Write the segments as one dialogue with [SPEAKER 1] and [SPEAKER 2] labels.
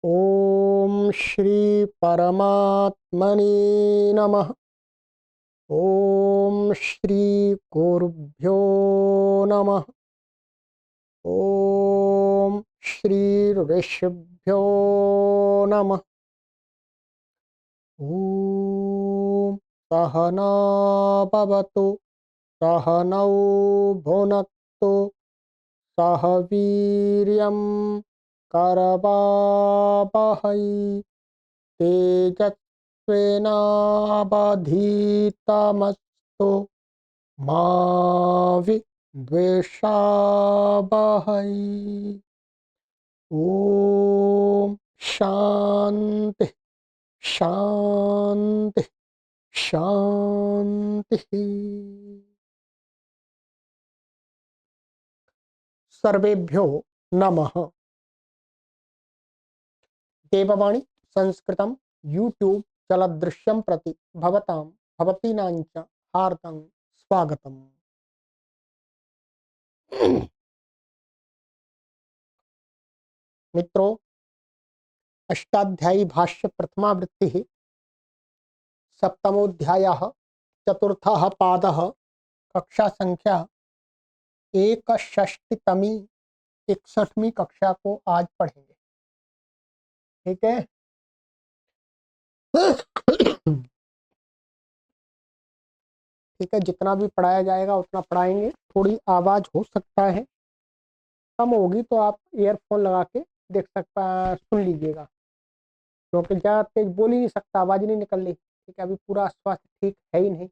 [SPEAKER 1] ओम श्री परमात्मने नमः। ओम श्री गुरुभ्यो नमः। ओम श्री ऋषिभ्यो नमः। ओम सहना भवतु सहनौ भुनक्तु सह वीर्यं करवावहै तेजस्विनावधीतमस्तु मा विद्विषावहै। ओम शांति शांति शांति। सर्वेभ्यो नमः। देववाणी संस्कृतं यूट्यूब चलदृश्यं प्रति भवतां भवतीनां च हार्दं स्वागतम्। मित्रों, अष्टाध्यायी भाष्य प्रथमावृत्तिः सप्तमोऽध्यायः चतुर्थः पादः कक्षा संख्या 61तमी 61वीं कक्षा को आज पढ़ेंगे। ठीक है। ठीक है, जितना भी पढ़ाया जाएगा उतना पढ़ाएंगे। थोड़ी आवाज हो सकता है कम होगी तो आप ईयरफोन लगा के सुन लीजिएगा, क्योंकि ज़्यादा तेज बोल ही नहीं सकता, आवाज़ नहीं निकल रही। ठीक है, अभी पूरा स्वास्थ्य ठीक है ही नहीं,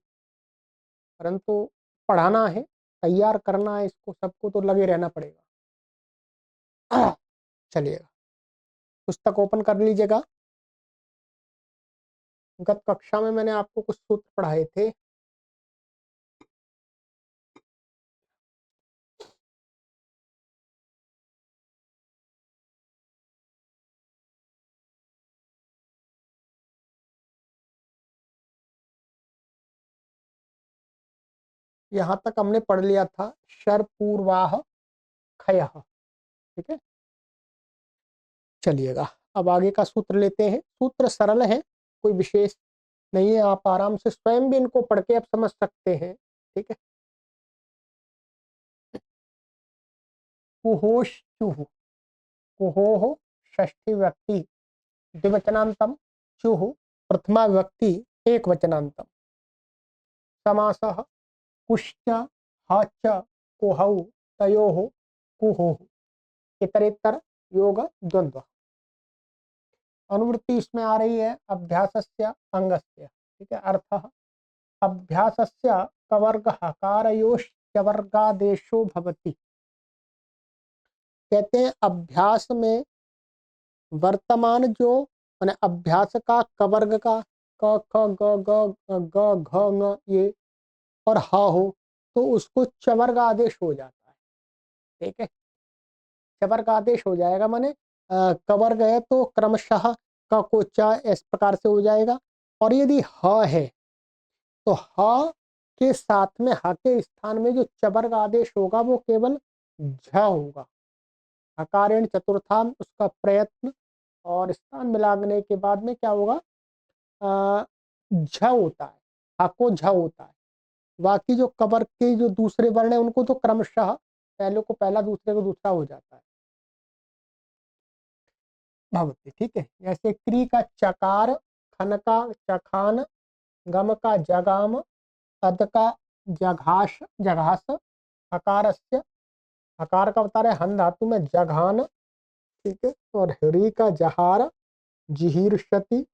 [SPEAKER 1] परंतु पढ़ाना है, तैयार करना है इसको, सबको तो लगे रहना पड़ेगा। चलिएगा, पुस्तक ओपन कर लीजिएगा। गत कक्षा में मैंने आपको कुछ सूत्र पढ़ाए थे। यहाँ तक हमने पढ़ लिया था, शर पूर्वाह खयः। ठीक है, चलिएगा अब आगे का सूत्र लेते हैं। सूत्र सरल है, कोई विशेष नहीं है, आप आराम से स्वयं भी इनको पढ़ के आप समझ सकते हैं। ठीक है। कुहोश्चुः, कुहोः षष्ठी व्यक्ति द्विवचनान्तम, चुः प्रथमा व्यक्ति एक वचनान्तम। समासः कुश्च हच कुहौ तयोः कुहोः इतरेतर योग द्वंद्व। अनुवृत्ति इसमें आ रही है अभ्यासस्य अंगस्य। ठीक है। अर्थः अभ्यासस्य कवर्गः कारयोश्चवर्गादेशो भवति। कहते हैं अभ्यास में वर्तमान जो माने अभ्यास का कवर्ग का क ख ग ग ग घ ङ ये और ह हो तो उसको चवर्ग आदेश हो जाता है। ठीक है, चवर्ग आदेश हो जाएगा, माने कवर्ग है तो क्रमशः क को च इस प्रकार से हो जाएगा। और यदि ह है तो ह के साथ में ह के स्थान में जो चवर्ग आदेश होगा वो केवल झ होगा। हकारेण चतुर्थाम उसका प्रयत्न और स्थान मिलाने के बाद में क्या होगा, झ होता है, हा को झ होता है। बाकी जो कबर के जो दूसरे वर्ण है उनको तो क्रमशः पहले को पहला दूसरे को दूसरा हो जाता है भवती। ठीक है, जैसे क्री का चकार, खन का चखान, गम का जगाम, अद का जघाश जघास, हकारस्य हकार का बता रहे हन धातु में जघान। ठीक है, और हरी का जहार जिहीर्षति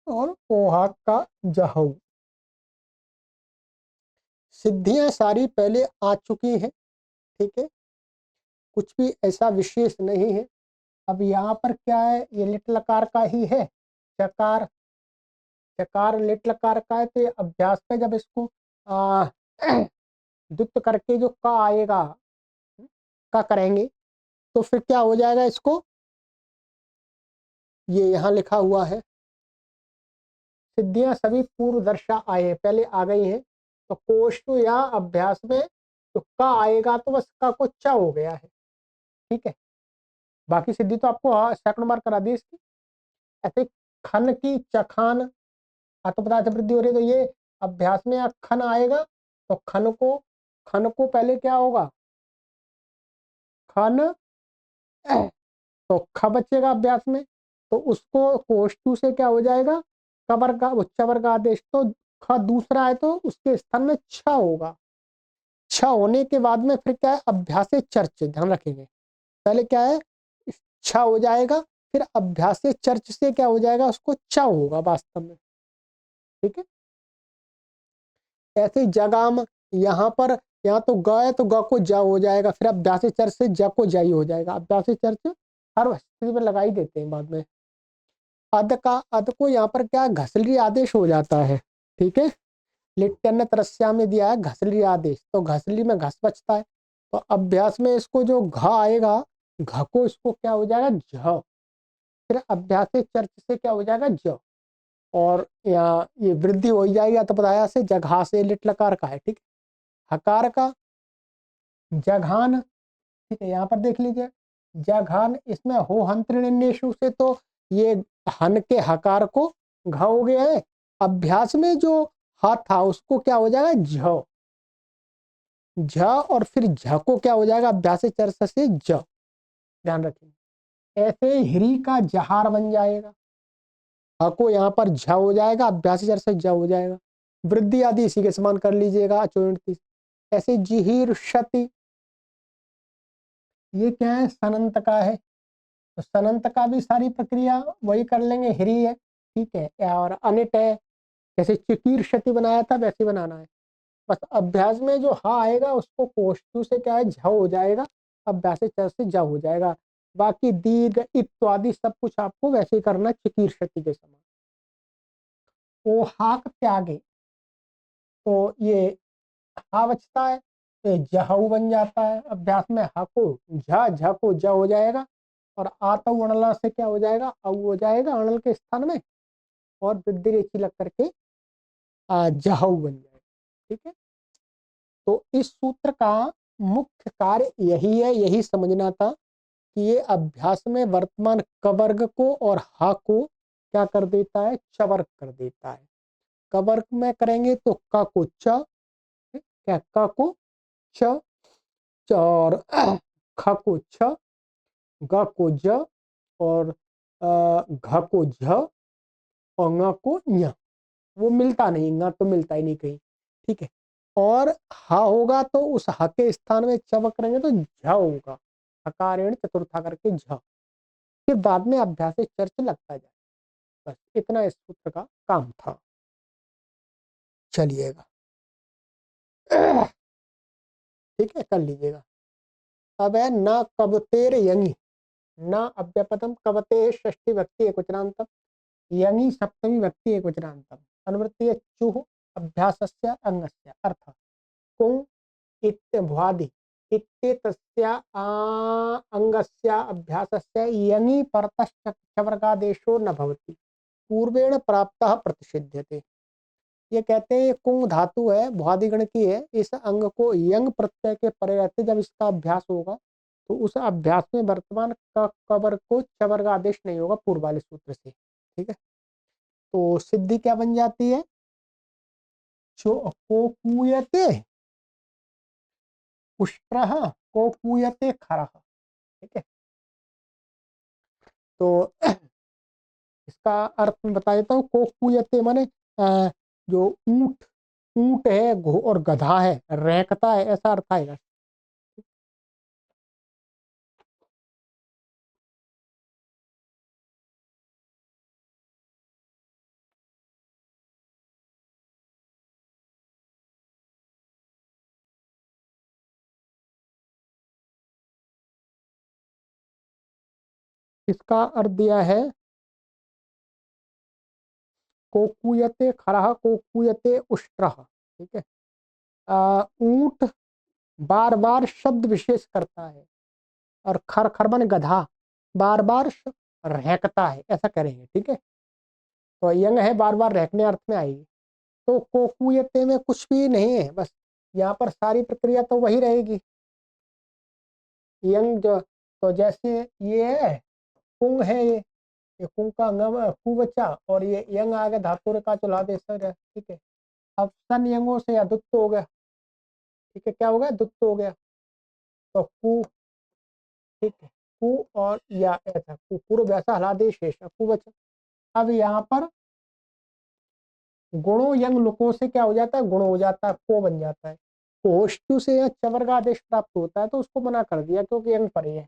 [SPEAKER 1] और पोहाक का जहऊ। सिद्धियां सारी पहले आ चुकी हैं। ठीक है, कुछ भी ऐसा विशेष नहीं है। अब यहाँ पर क्या है, ये लिट लकार का ही है। चकार चकार लिट लकार का है, तो ये अभ्यास में जब इसको द्वित्व करके जो का आएगा, का करेंगे तो फिर क्या हो जाएगा, इसको ये यहाँ लिखा हुआ है सिद्धियां सभी पूर्व दर्शा आए पहले आ गई हैं। तो कोश या अभ्यास में तो का आएगा तो बस का को चा हो गया है। ठीक है, बाकी सिद्धि तो आपको सैकड़ों बार करा दी इसकी। ऐसे खन की चखान, तो पदार्थ वृद्धि हो रही है, तो ये अभ्यास में खन आएगा, तो खन को पहले क्या होगा, खन, तो ख बचेगा अभ्यास में, तो उसको कोष्टु से क्या हो जाएगा, कबर का उच्चावर का आदेश, तो ख दूसरा है तो उसके स्थान में छ होगा। छ होने के बाद में फिर क्या है, अभ्यास चर्च, ध्यान रखेंगे, पहले क्या है, छ हो जाएगा, फिर अभ्यास चर्च से क्या हो जाएगा, उसको च होगा वास्तव में। ठीक है, ऐसे जगाम, यहाँ पर, यहाँ तो ग है तो ग को ज हो जाएगा, फिर अभ्यास चर्च से ज को जाई हो जाएगा। अभ्यास चर्च हर स्थिति में लगा ही देते हैं बाद में। अद को यहाँ पर क्या घसली आदेश हो जाता है। ठीक है, लिट्टन तरस्या में दिया है घसली आदेश, तो घसली में घस बचता है, तो अभ्यास में इसको जो घ आएगा, घ को इसको क्या हो जाएगा, झ, फिर अभ्यास चर्च से क्या हो जाएगा, ज, और यहाँ ये वृद्धि हो ही जाएगी, तो बताया से जगह से लिट लकार का है। ठीक है, हकार का जघान, ठीक है, यहाँ पर देख लीजिए जघान, इसमें हो हंत्रिणेशु से तो ये हन के हकार को घ हो गया है, अभ्यास में जो हा था उसको क्या हो जाएगा, झ, झ, और फिर झ को क्या हो जाएगा, अभ्यास चर्च से ज, ध्यान रखिए। ऐसे हिरी का जहार बन जाएगा, ह को यहाँ पर झ हो जाएगा, अभ्यास चर्च से ज हो जाएगा, वृद्धि आदि इसी के समान कर लीजिएगा। ऐसे जिहिर क्षति, ये क्या है, सनंत का है, तो सनंत का भी सारी प्रक्रिया वही कर लेंगे, हिरी है। ठीक है, और अनिट है, जैसे चिकीर क्षति बनाया था वैसे बनाना है। बस अभ्यास में जो हा आएगा उसको कोष्टु से क्या है, झ हो जाएगा, अभ्यास चर से जा हो जाएगा। बाकी दीर्घ इत्यादि सब कुछ आपको वैसे ही करना चिकीर क्षति के समान। ओ हाक त्यागे, तो ये हा बचता है, तो जहू बन जाता है, अभ्यास में हा को झ, झ को ज हो जाएगा, और आतव अणला से क्या हो जाएगा, औ हो जाएगा अणल के स्थान में, और वृद्धि रेखी लग करके जहू बन जाएगा। ठीक है, तो इस सूत्र का मुख्य कार्य यही है, यही समझना था कि ये अभ्यास में वर्तमान कवर्ग को और हा को क्या कर देता है, चवर्ग कर देता है। कवर्ग में करेंगे तो क को च, क्या क को च, और ख को छ, ग को ज, और घ को झ, और ङ को ञ। वो मिलता नहीं, ङ तो मिलता ही नहीं कहीं। ठीक है, और ह होगा तो उस ह के स्थान में च करेंगे तो झ होगा, हकारेण चतुर्था करके झ, फिर बाद में अभ्यास चर्च लगता जाए। बस इतना इस सूत्र का काम था। चलिएगा, ठीक है, कर लीजिएगा। अब है न कबतेर यंगी, न अव्यपदम, कवते षष्ठी व्यक्ति एकवचनांतम, यंगी सप्तमी व्यक्ति एकवचनांतम, अनुवृत्ति चुह अभ्यासस्य अंगस्य, अर्थ कुं इत्यभ्वादि इत्येतस्य अंगस्य अभ्यासस्य यङि परतश्च चवर्गादेशो न भवति, पूर्वेण प्राप्तः प्रतिषिध्यते। ये कहते हैं ये कुंग धातु है, भ्वादि गण की है, इस अंग को यंग प्रत्यय के परे रहते, जब इसका अभ्यास होगा तो उस अभ्यास में वर्तमान क कबर को चवर्ग आदेश नहीं होगा पूर्व वाले सूत्र से। ठीक है, तो सिद्धि क्या बन जाती है, जो को कूयते उष्ट्रः को कूयते खरः। ठीक है, तो इसका अर्थ मैं बता देता हूँ। को कूयते माने जो ऊंट, ऊंट है और गधा है, रैंकता है, ऐसा अर्थ आएगा। इसका अर्थ दिया है को कूयते खरः को कूयते उष्ट्रः। ठीक है, ऊंट बार बार शब्द विशेष करता है, और खर खर माने गधा बार बार रहकता है, ऐसा करेंगे। ठीक है, तो यंग है बार बार रहकने अर्थ में आएगी। तो कोकुयते में कुछ भी नहीं है, बस यहाँ पर सारी प्रक्रिया तो वही रहेगी। यंग जो तो जैसे ये है कुंग है, ये कुंग का अंगम कु बचा, और ये यंग आ गया धातु का चला दे सर, ठीक है। अब सन यंगों से अदुत्त हो गया, ठीक है, क्या हो गया, दुत्त हो गया, तो कु, ठीक है, कु और या ऐसा कु पूर्व वैसा हला दे शेष कु बचा। अब यहाँ पर गुणों यंग लुकों से क्या हो जाता है, गुण हो जाता है, को बन जाता है। कोष्टु से यह चवर का आदेश प्राप्त होता है तो उसको मना कर दिया क्योंकि यंग परे है।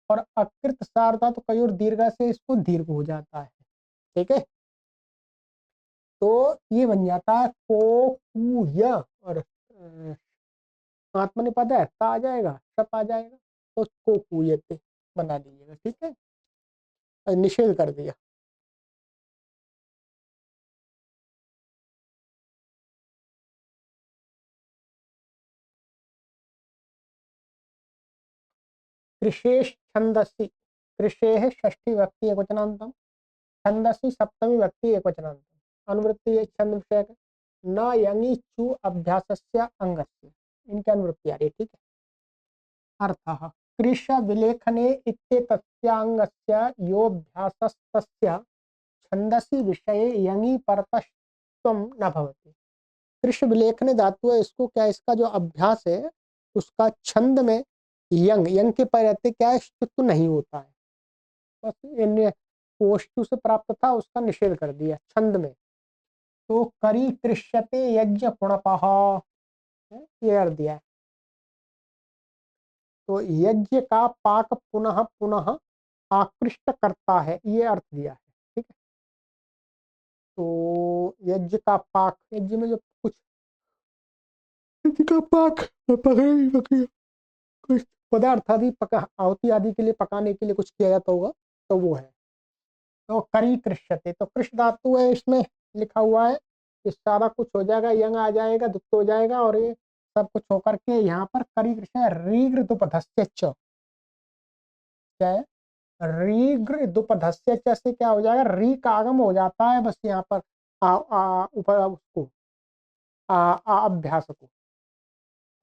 [SPEAKER 1] और अकृत सारता तो कई और दीर्घा से इसको दीर्घ हो जाता है, ठीक है। तो ये बन जाता है को कु य, और आत्मनिपद है ता आ जाएगा, शप आ जाएगा, तो को कुयते बना दीजिएगा, ठीक है। और निषेध कर दिया। कृशेष छंदसी, कृषे षष्ठी व्यक्ति एक वचनांतम, छंदसी सप्तमी व्यक्ति एक वचनांतम। अनुवृत्ति है छंद विषय न यंगी चु अभ्यासस्य अंगस्य, इनकी अनुवृत्ति आ रही है, ठीक है। अर्थः कृश विलेखने इत्येतस्याङ्गस्य योऽभ्यासस्तस्य छंदसि विषये यङि परतस्त्वं न भवति। कृष विलेखने धातु है, इसको क्या, इसका जो अभ्यास है उसका छंद में यंग, यंग के पर रहते क्या है, स्तुत्व नहीं होता है। बस इन पोष्टु से प्राप्त था उसका निषेध कर दिया छंद में। तो करी कृष्यते यज्ञ पुणपः, ये अर्थ दिया है। तो यज्ञ का पाक पुनः पुनः आकृष्ट करता है, ये अर्थ दिया है, ठीक है। तो यज्ञ का पाक, यज्ञ में जो कुछ यज्ञ का पाक कुछ पदार्थ आदि पका, आहुति आदि के लिए पकाने के लिए कुछ किया जाता होगा, तो वो है। तो करी कृष्यते, तो कृष्ण धातु है इसमें लिखा हुआ है, ये सारा कुछ हो जाएगा, यंग आ जाएगा, दुप्त हो जाएगा, और ये सब कुछ होकर के यहाँ पर करी कृष्ण रीग्र दुपधस्य च, क्या है, रीग्र दुपधस्य च से क्या हो जाएगा, री का आगम हो जाता है बस यहाँ पर उसको अभ्यास को,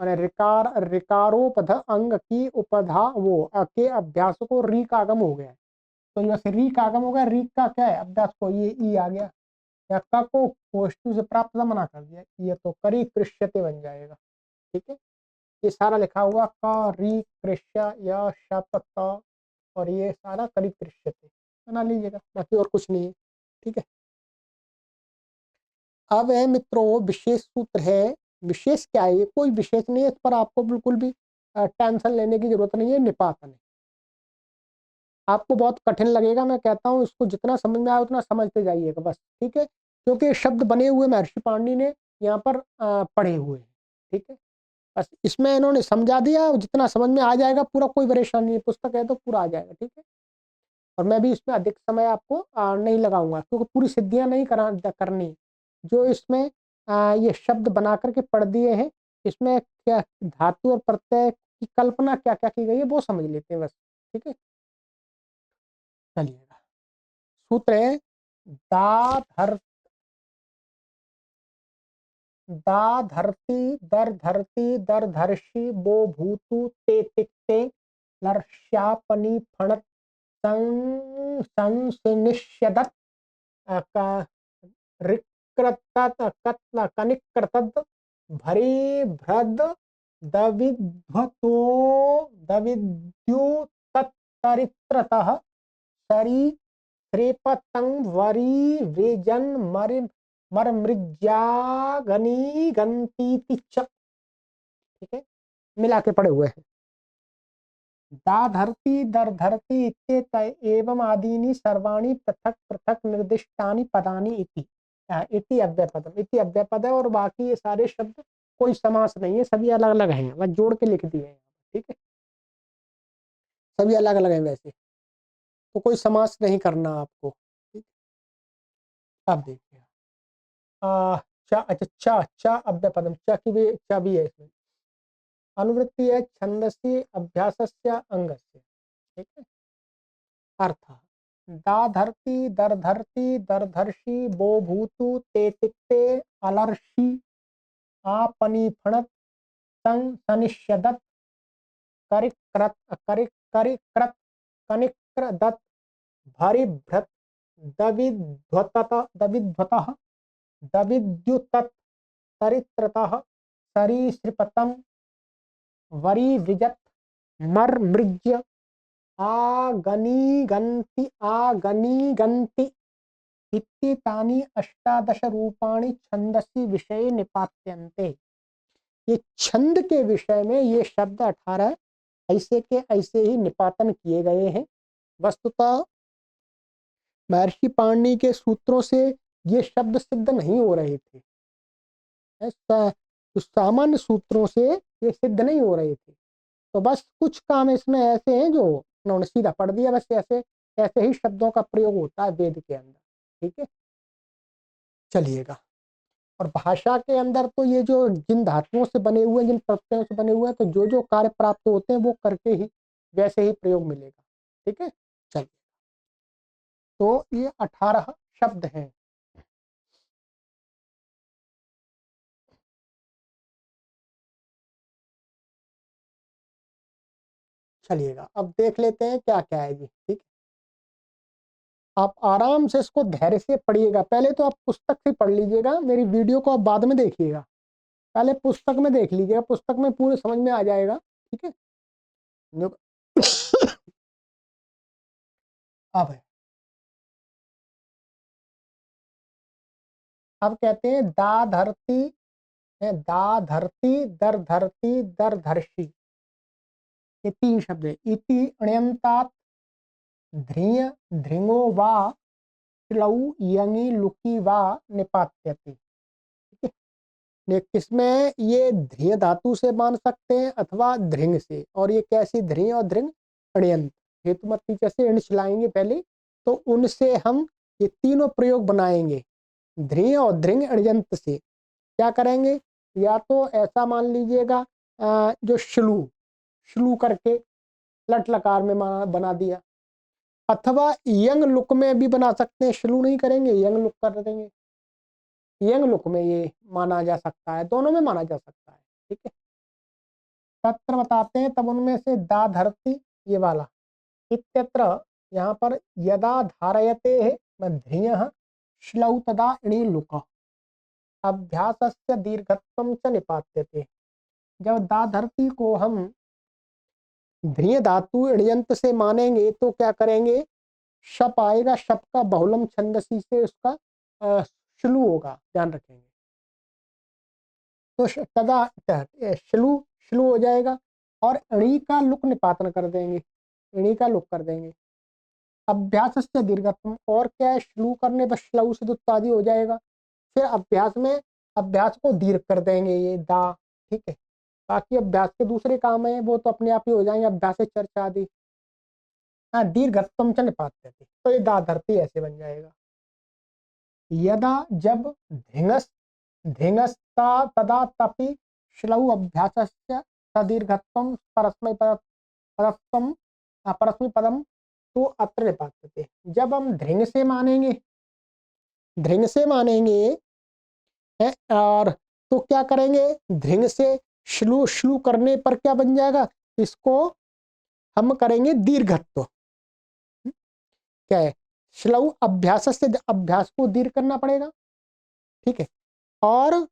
[SPEAKER 1] माने रिकार रिकारोपध अंग की उपधा वो के अभ्यास को री का आगम हो गया है। तो जैसे री का आगम हो गया, री का क्या है अभ्यास को, ये ई आ गया, या क को कोष्टु से प्राप्त मना कर दिया, ये तो करी कृष्यते बन जाएगा, ठीक है। ये सारा लिखा हुआ क री कृष्य या शप त, और ये सारा करी कृष्यते बना लीजिएगा, बाकी और कुछ नहीं है, ठीक है। अब है मित्रों विशेष सूत्र है, विशेष क्या है, ये कोई विशेष नहीं है, इस पर आपको बिल्कुल भी टेंशन लेने की जरूरत नहीं है। निपातन है, आपको बहुत कठिन लगेगा, मैं कहता हूँ इसको जितना समझ में आए उतना समझते जाइएगा बस, ठीक है। क्योंकि शब्द बने हुए महर्षि पाणिनि ने यहाँ पर पढ़े हुए हैं, ठीक है। बस इसमें इन्होंने समझा दिया, जितना समझ में आ जाएगा पूरा, कोई परेशानी नहीं, पुस्तक है तो पूरा आ जाएगा, ठीक है। और मैं भी इसमें अधिक समय आपको नहीं लगाऊंगा, क्योंकि पूरी सिद्धियां नहीं करनी, जो इसमें ये शब्द बना करके पढ़ दिए हैं, इसमें क्या धातु और प्रत्यय की कल्पना क्या क्या की गई है वो समझ लेते हैं बस, ठीक है। चलिएगा, सूत्र है दा धर, दा धरती दर धरती दर धर्षि बो भूतु ते तिक्ते लर्ष्यापनी फणत संनिष्यदत् कनिकृतद भरी भ्रद दविध्वतो दविद्युतरित्रतः शरी त्रेपतंग वरी वेजन मर मरमृज्यागनी गंती च, ठीक है, मिला के पड़े हुए हैं। दा धरती दर धरती इत्येत एवं आदीनि सर्वाणि पृथक पृथक निर्दिष्टानि पदानि इति, इति अव्ययपदम, इति अव्ययपद है, और बाकी ये सारे शब्द कोई समास नहीं है, सभी अलग अलग हैं, बस जोड़ के लिख दिए हैं, ठीक है, सभी अलग अलग हैं वैसे, तो कोई समास नहीं करना आपको, ठीक। अब देखिए चा, अच्छा चा चा अव्ययपदम, चा की भी चा भी है इसमें, अनुवृत्ति है छंदसी अभ्यासस्य अंगस्य, ठीक है। अर्थ दा धरती दर धरती दर धर्षि बो भूतु ते तिक्ते अलर्षि आपनी फणत सं सनिष्यदत करिक्रत करिकृत कनिक्रदत् भरिभ्रत दविध्वतः दविद्युतत् सरित्रतः सरीसृपतम वरीवृजत मर्मृज्य आगनीगन्ति इत्तानि अष्टादश रूपाणि छंदसि विषये निपात्यन्ते। ये छंद के विषय में ये शब्द 18 ऐसे के ऐसे ही निपातन किए गए हैं। वस्तुतः महर्षि पाणिनि के सूत्रों से ये शब्द सिद्ध नहीं हो रहे थे। तो सामान्य सूत्रों से ये सिद्ध नहीं हो रहे थे। तो बस कुछ काम इसमें ऐसे हैं जो उन्होंने सीधा पढ़ दिया। बस ऐसे ऐसे ही शब्दों का प्रयोग होता है वेद के अंदर। ठीक है, चलिएगा। और भाषा के अंदर तो ये जो जिन धातुओं से बने हुए हैं, जिन प्रत्ययों से बने हुए हैं, तो जो जो कार्य प्राप्त होते हैं वो करके ही वैसे ही प्रयोग मिलेगा। ठीक है, चलिए। तो ये 18 शब्द हैं। चलिएगा, अब देख लेते हैं क्या क्या है जी। ठीक, आप आराम से इसको धैर्य से पढ़िएगा। पहले तो आप पुस्तक से पढ़ लीजिएगा, मेरी वीडियो को आप बाद में देखिएगा। पहले पुस्तक में देख लीजिएगा, पुस्तक में पूरे समझ में आ जाएगा। ठीक है, अब कहते हैं दा धरती है, दा धरती दर धरती दर धर्षी, ये 3 शब्द है। इति अण्यन्तात् ध्रिय ध्रिंगो वा श्लौ यङि लुकी वा निपात्यते। ठीक है, किसमें ये ध्रिय धातु से मान सकते हैं अथवा ध्रिंग से। और ये कैसी ध्रिय और ध्रिंग? अण्यंत हेतु मत जैसे इंड चलाएंगे पहले, तो उनसे हम ये तीनों प्रयोग बनाएंगे। ध्रिय और ध्रिंग अण्यंत से क्या करेंगे? या तो ऐसा मान लीजिएगा जो श्लू श्लू करके लट लकार में बना दिया, अथवा यंग लुक में भी बना सकते हैं। श्लू नहीं करेंगे, यंग लुक कर देंगे। यंग लुक में ये माना जा सकता है, दोनों में माना जा सकता है। ठीक है, तत्र बताते हैं तब उनमें से दा धरती ये वाला इत्यत्र, यहाँ पर यदा धारयते है ध्रियः श्लौ तदा इणि लुक अभ्यासस्य दीर्घत्वं च निपात्यते। जब दा धरती को हम ध्रिय धातु इण्यंत से मानेंगे तो क्या करेंगे? शप आएगा, शप का बहुलम छंदसी से उसका श्लू होगा, ध्यान रखेंगे। तो तदा श्लू श्लू हो जाएगा और अणी का लुक निपातन कर देंगे, अणी का लुक कर देंगे। अभ्यास से दीर्घत्म, और क्या है? श्लू करने पर श्लऊ से उत्पादी हो जाएगा। फिर अभ्यास में अभ्यास को दीर्घ कर देंगे, ये दा। ठीक है, बाकी अभ्यास के दूसरे काम है वो तो अपने आप ही हो जाएंगे, अभ्यास से चर्चा आदि। हाँ, दीर्घत्वम च निपात्यते, तो ये दा धरती ऐसे बन जाएगा। यदा जब धिंगस धिंगस्ता तदा तपि श्लौ अभ्यासस्य सदीर्घत्वं परस्मै पदम तो अत्र निपात्यते। जब हम ध्रिंग से मानेंगे, ध्रिंग से मानेंगे है, और तो क्या करेंगे? ध्रिंग से श्लू श्लू करने पर क्या बन जाएगा? इसको हम करेंगे दीर्घत्व। क्या है? श्लऊ अभ्यास से, अभ्यास को दीर्घ करना पड़ेगा। ठीक है, और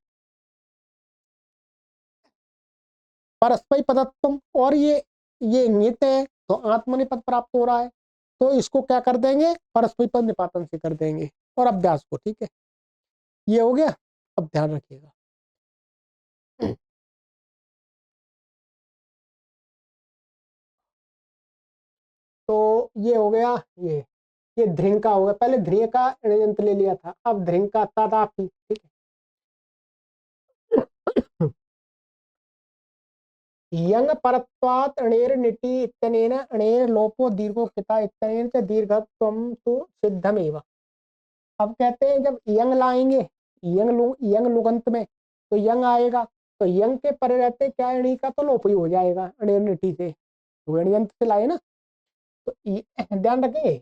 [SPEAKER 1] परस्पर पदत्व, और ये नियत है तो आत्मनिपद प्राप्त हो रहा है, तो इसको क्या कर देंगे? परस्पर पद निपातन से कर देंगे और अभ्यास को। ठीक है, ये हो गया। अब ध्यान रखिएगा, तो ये हो गया। ये ध्रिंग का हो गया। पहले ध्रिय का ऋणयंत्र ले लिया था, अब ध्रिंग का तदापि। ठीक है, यंग परत्वात् अणेर निटि इत्यनेन अणेर लोपो दीर्घो कृता इत्यनेन च दीर्घत्वं तु सिद्धमेव। अब कहते हैं जब यंग लाएंगे, यंग लुगंत में तो यंग आएगा, तो यंग के परे रहते क्या? अणी का तो लोप ही हो जाएगा अणेर निटि से, तो अणियंत से लाए ना, तो ध्यान रखें।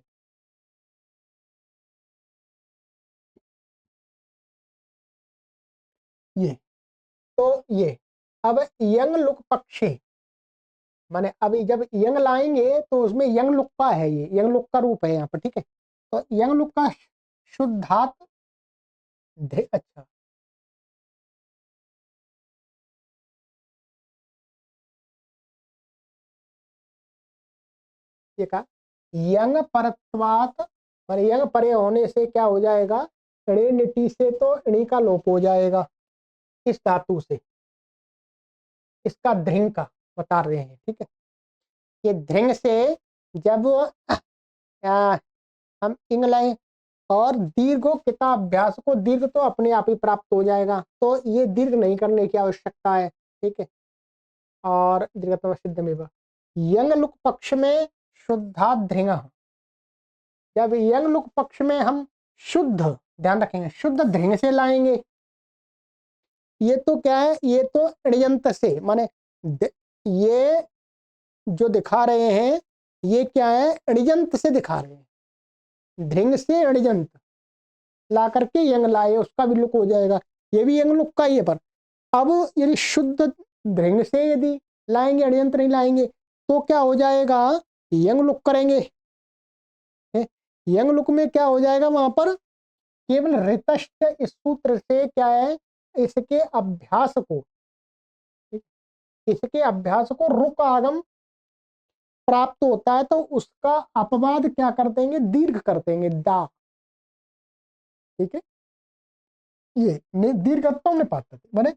[SPEAKER 1] ये तो ये अब यंग लुक पक्षी, माने अभी जब यंग लाएंगे तो उसमें यंग लुक का है, ये यंग लुक का रूप है यहाँ पर, ठीक है। तो यंग लुक का शुद्धात अच्छा, ये कहा यंग परत्वात, माने यंग परे होने से क्या हो जाएगा, ऋ निटी से तो णी का लोप हो जाएगा इस धातु से, इसका ध्रिंग का बता रहे हैं, ठीक है। ये ध्रिंग से जब आ, हम इंग लाएं और दीर्घो किता अभ्यास को, दीर्घ तो अपने आप ही प्राप्त हो जाएगा, तो ये दीर्घ नहीं करने की आवश्यकता है, ठीक है। और दीर्घतम सिद्ध में यंग लुक पक्ष में शुद्धा ध्रिंग, जब यंग लुक पक्ष में हम शुद्ध, ध्यान रखेंगे, शुद्ध ध्रिंग से लाएंगे, ये तो क्या है, ये तो ऋयंत से, माने ये जो दिखा रहे हैं ये क्या है, ऋजंत से दिखा रहे हैं, ध्रिंग से ऋजंत ला करके यंग लाए, उसका भी लुक हो जाएगा, ये भी यंग लुक का ही है। पर अब यदि शुद्ध ध्रिंग से यदि लाएंगे, ऋजंत नहीं लाएंगे, तो क्या हो जाएगा, यंग लुक करेंगे, यंग लुक में क्या हो जाएगा, वहां पर केवल ऋतश्च इस सूत्र से क्या है, इसके अभ्यास को, इसके अभ्यास को रुक आगम प्राप्त होता है, तो उसका अपवाद क्या कर देंगे, दीर्घ कर देंगे, दा, ठीक है। ये दीर्घत्व निपात बने,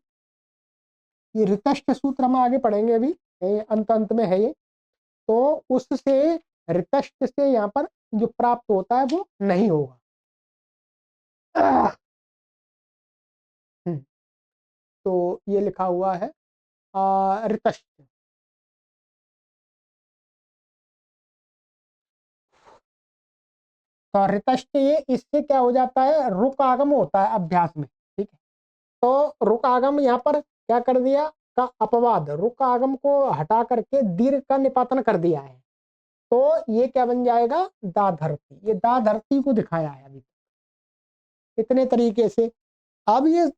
[SPEAKER 1] ये ऋतश्च सूत्र हम आगे पढ़ेंगे अभी, अंत अंत में है ये, तो उससे ऋतश्च से यहाँ पर जो प्राप्त होता है वो नहीं होगा। तो ये लिखा हुआ है ऋतश्च, तो ऋतश्च ये इससे क्या हो जाता है, रुक आगम होता है अभ्यास में, ठीक है। तो रुक आगम यहाँ पर क्या कर दिया, का अपवाद, रुक आगम को हटा करके दीर्घ का निपातन कर दिया है, तो ये क्या बन जाएगा, दा धरती, ये दा धरती को दिखाया है अभी इतने तरीके से। अब ये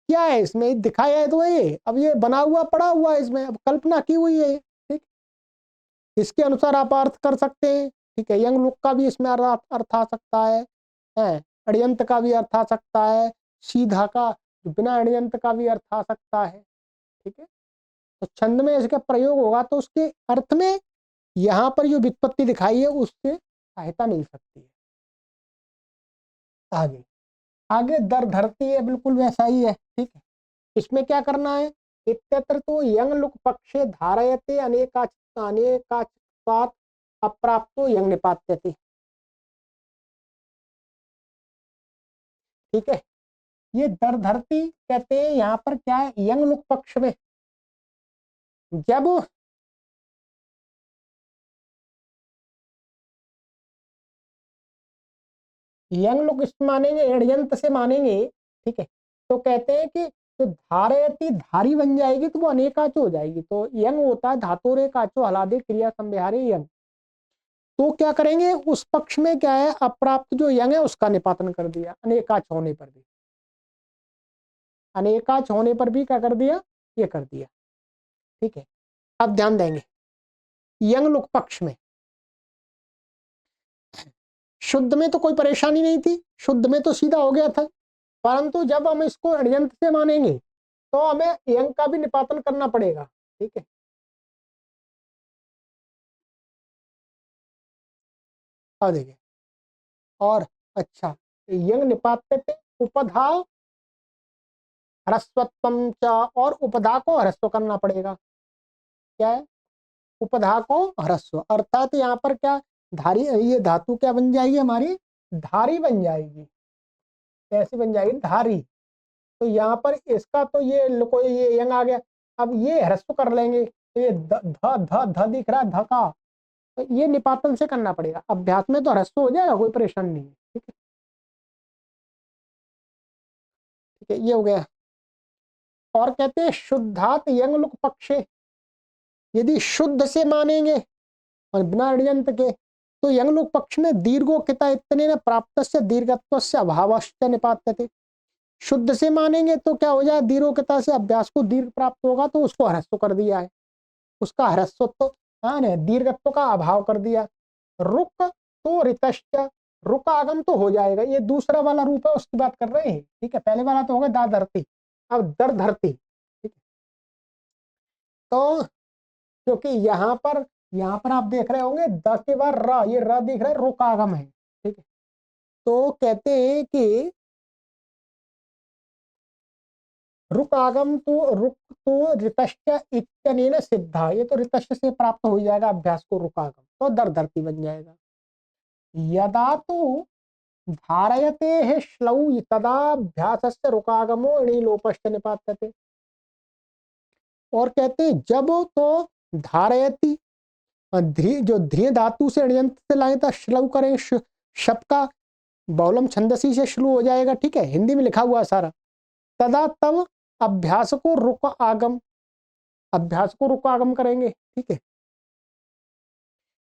[SPEAKER 1] क्या है, इसमें दिखाया है तो ये, अब ये बना हुआ पड़ा हुआ है, इसमें अब कल्पना की हुई है, ठीक, इसके अनुसार आप अर्थ कर सकते हैं, ठीक है। यंग लुक का भी इसमें अर्थ आ सकता है, अड़यंत का भी अर्थ आ सकता है, सीधा का बिना अड़यंत का भी अर्थ आ सकता है, ठीक है। तो छंद में इसका प्रयोग होगा तो उसके अर्थ में यहाँ पर जो व्युत्पत्ति दिखाई है उससे सहायता मिल सकती है। आगे आगे दर धरती है, बिल्कुल वैसा ही है, ठीक है। इसमें क्या करना है, इत्यत्र तो यंग लुक पक्षे धारयते अनेकाच्वात् अप्राप्तो यंग निपात्यते, ठीक है। ये दर धरती कहते हैं, यहाँ पर क्या है, यंग लुक पक्ष में जब यंग लोग इस मानेंगे, ऋयंत से मानेंगे, ठीक है, तो कहते हैं कि तो धारयति धारी बन जाएगी तो वो अनेकाच हो जाएगी, तो यंग होता है धातु रे काचो हलादे क्रिया संव्यहारे यंग, तो क्या करेंगे, उस पक्ष में क्या है, अप्राप्त जो यंग है उसका निपातन कर दिया, अनेकाच होने पर भी, अनेकाच होने पर भी क्या कर दिया, ये कर दिया, ठीक है। अब ध्यान देंगे, यंग लोग पक्ष में शुद्ध में तो कोई परेशानी नहीं थी, शुद्ध में तो सीधा हो गया था, परंतु जब हम इसको ऋयंत से मानेंगे तो हमें यंग का भी निपातन करना पड़ेगा, ठीक है। और देखिए, और अच्छा, यंग निपात्यते उपधा ह्रस्वत्वम च, और उपधा को ह्रस्व करना पड़ेगा, क्या है, उपधा को ह्रस्व, अर्थात यहाँ पर क्या, धारी, ये धातु क्या बन जाएगी हमारी, धारी बन जाएगी, कैसी बन जाएगी, धारी। तो यहाँ पर इसका तो ये कोई ये यंग आ गया, अब ये ह्रस्व कर लेंगे, तो ये ध ध ध ध दिख रहा है, ध का, तो ये निपातन से करना पड़ेगा, अभ्यास में तो ह्रस्व हो जाएगा, कोई परेशानी नहीं है, ठीक है, ठीक है, ये हो गया। और कहते हैं शुद्धात यंग लुक पक्षे, यदि शुद्ध से मानेंगे और बिना ऋयंत के, तो यंग लोग पक्ष में दीर्घोक्ता इतने न प्राप्त से दीर्घत्व से अभावश्च निपात्यते, शुद्ध से मानेंगे तो क्या हो जाए, दीर्घोक्ता से अभ्यास को दीर्घ प्राप्त होगा, तो उसको ह्रस्व कर दिया है, उसका ह्रस्वत्व हाँ ना, दीर्घत्व का अभाव कर दिया। रुक तो ऋतश्च, रुक आगम तो हो जाएगा, ये दूसरा वाला रूप है उसकी बात कर रहे हैं, ठीक है। पहले वाला तो हो गया दा धरती, अब दर धरती, ठीक है। तो क्योंकि यहाँ पर आप देख रहे होंगे द के बाद र, ये र दिख रहा है, रुक आगम है, ठीक है। तो कहते हैं कि रुक तो ऋतश्च इत्यनेन सिद्धा, ये तो ऋतश्च से प्राप्त हो जाएगा अभ्यास को, रुकागम तो दर धरती बन जाएगा। यदा तो धारयते है श्लौ तदाभ्यासस्य रुकागमो णिलोपश्च निपात्यते। और कहते हैं जब तो धारयति, जो ध्रिय धातु से णयंत से लाए था, श्लव करें, शप का बहुलम छंदसी से शुरू हो जाएगा, ठीक है, हिंदी में लिखा हुआ सारा। तदा तब अभ्यास को रुक आगम, अभ्यास को रुक आगम करेंगे, ठीक है।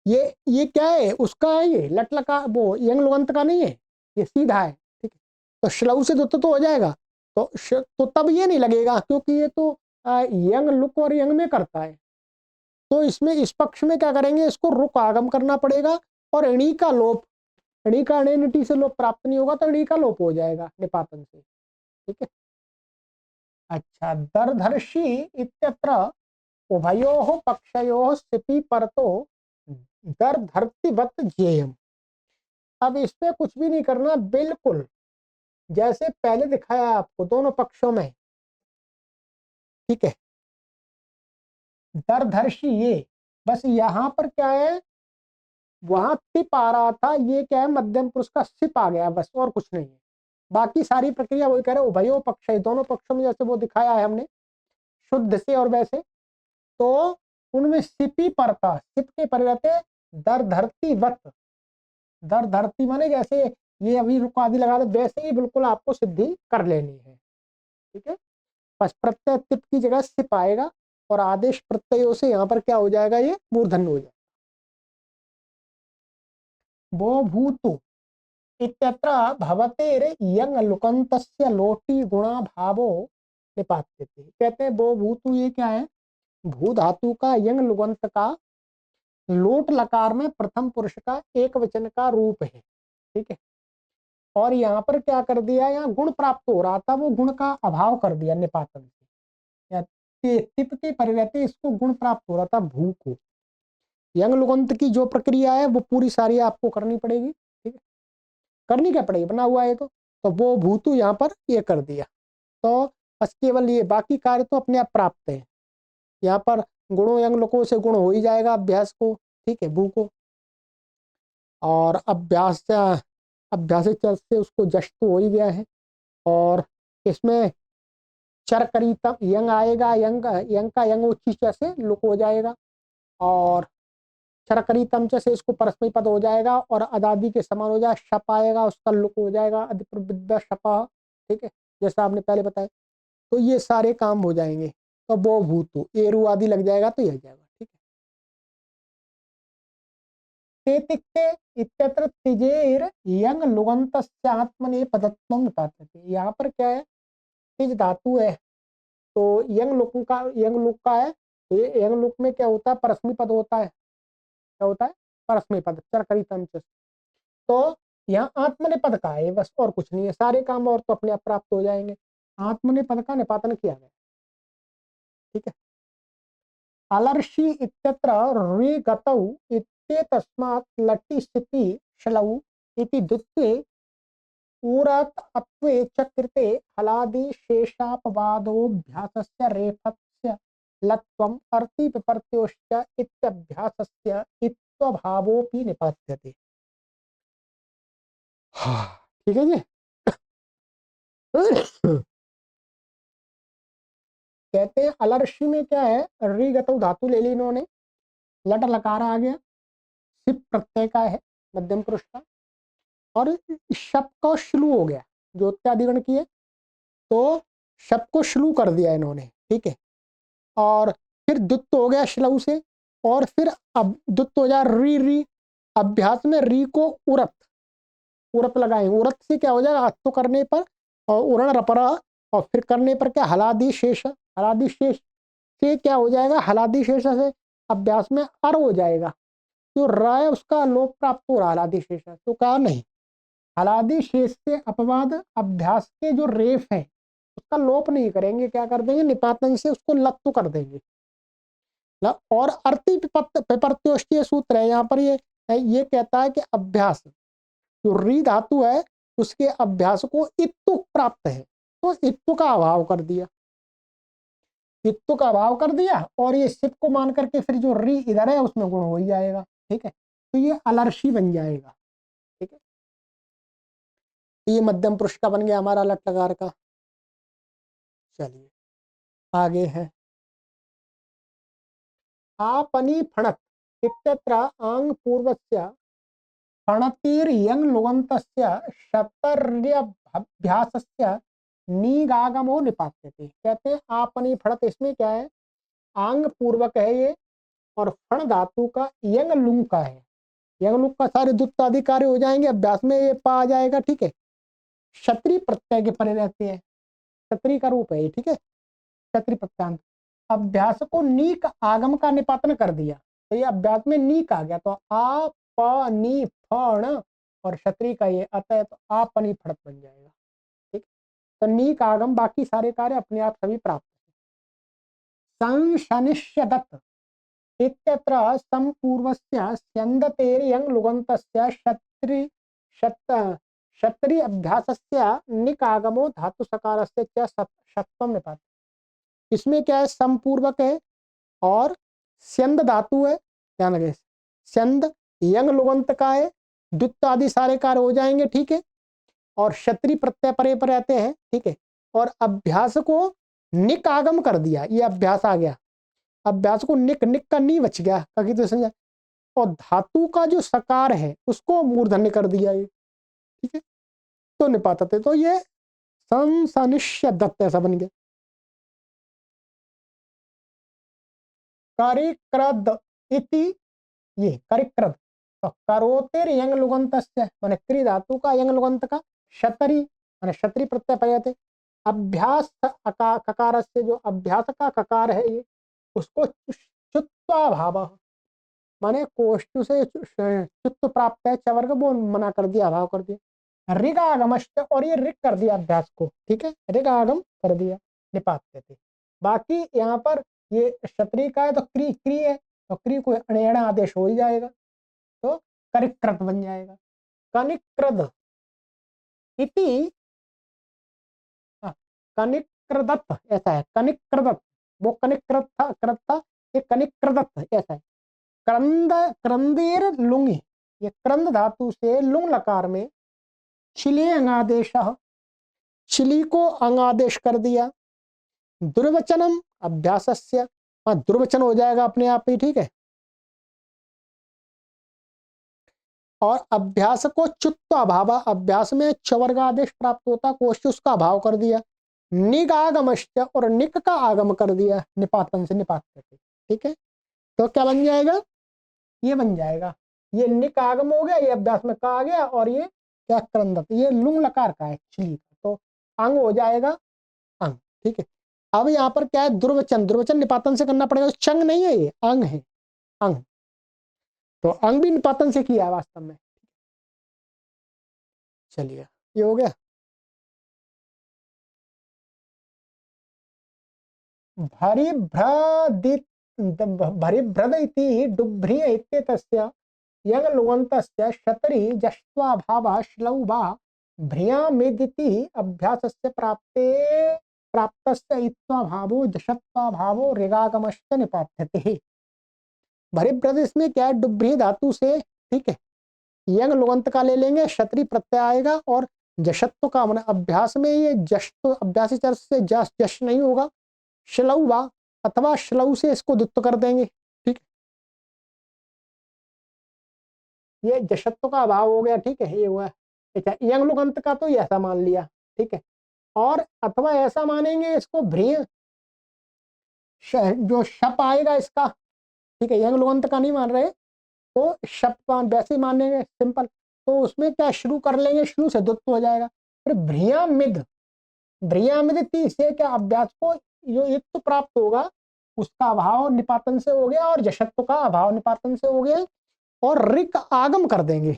[SPEAKER 1] ये क्या है उसका है, ये लट लका वो यंग लुगंत का नहीं है, ये सीधा है, ठीक है। तो श्लव से तो हो जाएगा, तो तब ये नहीं लगेगा क्योंकि ये तो यंग लुक और यंग में करता है। तो इसमें इस पक्ष में क्या करेंगे, इसको रुक आगम करना पड़ेगा और णी का लोप, णी का णिटी से लोप प्राप्त नहीं होगा तो णी का लोप हो जाएगा निपातन से, ठीक है। अच्छा, दरधर्षि इत्यत्र उभयोः पक्षयोः स्थिति परतो दरधर्तिवत ज्ञेयम्। अब इसमें कुछ भी नहीं करना, बिल्कुल जैसे पहले दिखाया आपको दोनों पक्षों में, ठीक है। दरधर्षि ये बस यहाँ पर क्या है, वहां तिप आ रहा था, ये क्या है मध्यम पुरुष का सिप आ गया बस, और कुछ नहीं है। बाकी सारी प्रक्रिया वही कह रहे उभयो पक्ष, दोनों पक्षों में जैसे वो दिखाया है हमने शुद्ध से और वैसे, तो उनमें सिपी परता, सिप के परिवर्ते दर धरती वत, दर धरती माने जैसे ये अभी रुक आदि लगा दे वैसे ही बिल्कुल आपको सिद्धि कर लेनी है, ठीक है। बस प्रत्यय तिप की जगह सिप आएगा और आदेश प्रत्ययों से यहाँ पर क्या हो जाएगा, ये मूर्धन्य हो जाएगा। वो भूतु इत्यत्र भवतेर यंग लुकंतस्य लोटी गुणा भावो निपात्यते। कहते हैं वो भूतु, ये क्या है, भू धातु का यंग लुगंत का लोट लकार में प्रथम पुरुष का एक वचन का रूप है, ठीक है। और यहाँ पर क्या कर दिया, यहाँ गुण प्राप्त हो रहा था, वो गुण का अभाव कर दिया निपातन से, या तिप के परिवर्ते इसको गुण प्राप्त हो रहा था भू को। यंग लुगंत की जो प्रक्रिया है वो पूरी सारी आपको करनी पड़ेगी, ठीक है। करनी क्या पड़ेगी, बना हुआ है तो वो भूतु यहाँ पर ये कर दिया, तो बस केवल ये, बाकी कार्य तो अपने आप प्राप्त है। यहाँ पर गुणों यंग लोगों से गुण हो ही जाएगा अभ्यास को, ठीक है, भू को। और अभ्यास से उसको जश तो हो ही गया है। और इसमें चरकरीतम यंग आएगा, यंग यंग का यंग उच्च से लुक हो जाएगा, और चरकरीतम से इसको परस्मय पद हो जाएगा और अदादि के समान हो जाएगा, शप आएगा उसका लुक हो जाएगा अधिप्रविद्या शपा, ठीक है, जैसा आपने पहले बताया। तो ये सारे काम हो जाएंगे, तो वो भूतु एरु आदि लग जाएगा तो यह जाएगा, ठीक है। ते तिक्ते इत्यत्र तिजेर यंग लुगंतस्यात्मने पदत्वं निपात्यते। यहाँ पर क्या है, तिज धातु है तो यंग लुक का, यंग लुक का है, तो ये यंग लुक में क्या होता है, परस्मै पद होता है, क्या होता है, परस्मै पद चरकरितम च। तो यहाँ आत्मनेपद का है बस, और कुछ नहीं है, सारे काम और तो अपने आप प्राप्त हो जाएंगे। आत्मनेपद का निपातन किया गया, ठीक है। अलर्षि इत्यत्र ऋ गतौ इत्येतस्मात् लटि स्थिति श्लौ इति द्वित्वे ऊरतत्वे च कृते हलादि शेषापवादोऽभ्यासस्य रेफस्य लत्वम् अर्ति विपर्त्योश्च इत्यभ्यासस्य इत्त्वभावोऽपि निपात्यते। ठीक है जी। कहते हैं अलर्षि में क्या है, ऋगतौ धातु ले ली इन्होंने, लट लकार आ गया, सिप प्रत्यय का है मध्यम पुरुष का, और शप को श्लू हो गया जो इत्यादिगण की है, तो शप को श्लू कर दिया इन्होंने, ठीक है। और फिर दुत्त हो गया श्लऊ से, और फिर अब दुत्त हो जाए री री, अभ्यास में री को उरत, उरत लगाए, उरत से क्या हो जाएगा, अत्तो करने पर और उरण रपरा, और फिर करने पर क्या हलादि शेष, हलादि शेष से क्या हो जाएगा, हलादि शेष से अभ्यास में अर हो जाएगा, जो र है उसका लोप प्राप्त हो रहा हलादि शेष है। तो कहा नहीं, हलादि शेष से अपवाद अभ्यास के जो रेफ है उसका लोप नहीं करेंगे, क्या कर देंगे, निपातन से उसको लत्तु कर देंगे। और अर्थी विपर्त्योष्टीय सूत्र है, यहाँ पर ये कहता है कि अभ्यास जो री धातु है उसके अभ्यास को इत्तु प्राप्त है, तो इत्तु का अभाव कर दिया, इत्तु का अभाव कर दिया, और ये सिप को मान करके फिर जो री इधर है उसमें गुण हो ही जाएगा। ठीक है, तो ये अलर्शी बन जाएगा। ठीक है, ये मध्यम पुरुष का बन गया हमारा लट लकार का। चलिए आगे है, आपनी फणत इत्यत्र आंग पूर्वस्य फणतिर यंग लुगंतस्य शतर्यभ्यासस्य निगागमो निपात्यते। कहते हैं आपनी फणत, इसमें क्या है, आंग पूर्वक है ये, और फण धातु का यंग लुंग का है, यंग लुंग का सारे दुत्त आदि कार्य हो जाएंगे, अभ्यास में ये पा आ जाएगा। ठीक है, क्षत्रिय प्रत्यय के परे रहते हैं, क्षत्रिय का रूप है ये। ठीक है, क्षत्रिय प्रत्यांत, अभ्यास को नीक आगम का निपातन कर दिया, तो ये अभ्यास में नीक आ गया, तो आ प नी फण, और क्षत्रिय का ये अतः, तो आपनी फणत बन जाएगा। ठीक, तो नीक आगम, बाकी सारे कार्य अपने आप सभी प्राप्त है। संशनिष्यदत् इत्यत्र संपूर्वस्य स्यन्दतेर्यं लुगन्तस्य क्षत्रिय अभ्यासस्य निकागमो धातु सकारस्य च सत्वम निपात। इसमें क्या है, संपूर्वक है और स्यंद धातु है, ध्यान लगे, स्यंद यंग लुगंत का है, द्वित्व आदि सारे कार्य हो जाएंगे। ठीक है, और क्षत्रिय प्रत्यय परे पर रहते हैं। ठीक है, और अभ्यास को निक आगम कर दिया, ये अभ्यास आ गया, अभ्यास को निक, निक का नी बच गया, ताकि तो समझा, और धातु का जो सकार है उसको मूर्धन्य कर दिया ये। ठीक है, तो निपातते, तो ये संसनिष्य दत्त ऐसा बन गया। करिक्रद इति, ये करिक्रद, तो करोतेर यंग लुगंतस्य माने क्री धातु का यंग लुगंत का क्षत्रि माने क्षत्रि प्रत्यय पयते, अभ्यास ककार से, जो अभ्यास का ककार है ये, उसको चुत्वा भाव माने कोष्टु से चुत्व प्राप्त है, चवर्ग वो मना कर दिया, अभाव कर दिया। ऋगागमश्च, और ये ऋग कर दिया अभ्यास को। ठीक है, ऋगागम कर दिया, निपात्य थे। बाकी यहाँ पर ये क्षत्रिय का है, तो क्री क्री है, तो क्री को अणेण आदेश हो ही जाएगा, तो कनिक्रत बन जाएगा। कनिक्रद इति, कनिक्रदत्त ऐसा है, कनिक्रदत्त, वो कनिक्रत था, कृत था, ये कनिक्रदत्त ऐसा है। क्रंद क्रंदेर लुंगी, ये क्रंद धातु से लुंग लकार में छिले अंगादेश, छिली को अंगादेश कर दिया। दुर्वचनम अभ्यासस्य, दुर्वचन हो जाएगा अपने आप ही। ठीक है, और अभ्यास को चुत्व अभाव, अभ्यास में चवर्ग आदेश प्राप्त होता, कोष्ठ उसका अभाव कर दिया। निगागमश्च, और निक का आगम कर दिया, निपातन से निपात करके। ठीक है, तो क्या बन जाएगा, ये बन जाएगा, ये निक आगम हो गया, ये अभ्यास में का आ गया, और ये क्या क्रंदत, ये लुंग लकार का है, छिली का, तो अंग हो जाएगा अंग। ठीक है, अब यहाँ पर क्या है, दुर्वचन, दुर्वचन निपातन से करना पड़ेगा, चंग नहीं है, ये अंग है, अंग, तो अंग भी निपातन से किया है वास्तव में। चलिए ये हो गया। भरिभ्रद इति डुभ्रिय इत्येतस्य यंग लुगन्तस्य क्षत्रि जष्ट्वा भाव श्लौ वा भ्रियामिदिति अभ्यासस्य प्राप्ते प्राप्तस्य इत्वा भावो जशत्वा भावो ऋगागमश्च निपात्यते। भरिभ्रद, इसमें क्या है, डुभ्री धातु से, ठीक है, यंग लुगंत का ले लेंगे, क्षत्रि प्रत्यय आएगा, और जशत्व का मन अभ्यास में ये जश, तो अभ्यासी चर्च से जश जश नहीं होगा, श्लौ वा, अथवा श्लौ से इसको दुत्व कर देंगे। ठीक, ये जशत्व का अभाव हो गया। ठीक है, ये हुआ। अच्छा, यंग लुगंत का तो ऐसा मान लिया। ठीक है, और अथवा ऐसा मानेंगे इसको, भ्रिय जो शप आएगा इसका, ठीक है, यंग लुगंत का नहीं मान रहे, तो शप वैसे ही मानेंगे सिंपल, तो उसमें क्या शुरू कर लेंगे, शुरू से दुत्व हो जाएगा। फिर भ्रियामिद, भ्रियामिद से क्या अभ्यास को जो युक्त प्राप्त होगा, उसका अभाव निपातन से हो गया और जशत्व का अभाव निपातन से हो गया, और ऋक आगम कर देंगे।